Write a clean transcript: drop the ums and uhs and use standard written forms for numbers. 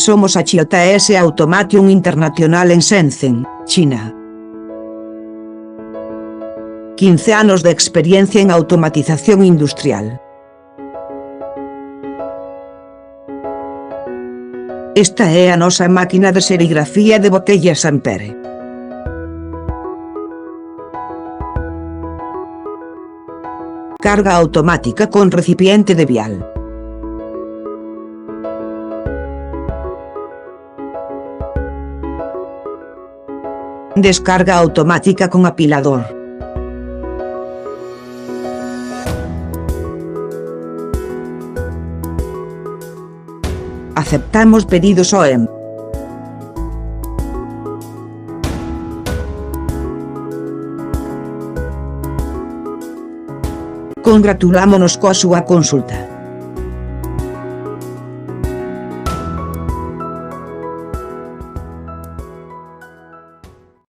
Somos a JS Automation International en Shenzhen, China. 15 anos de experiencia en automatización industrial. Esta é a nosa máquina de serigrafía de botellas Ampere. Carga automática con recipiente de vial. Descarga automática con apilador. Aceptamos pedidos OEM. Congratulámonos coa súa consulta.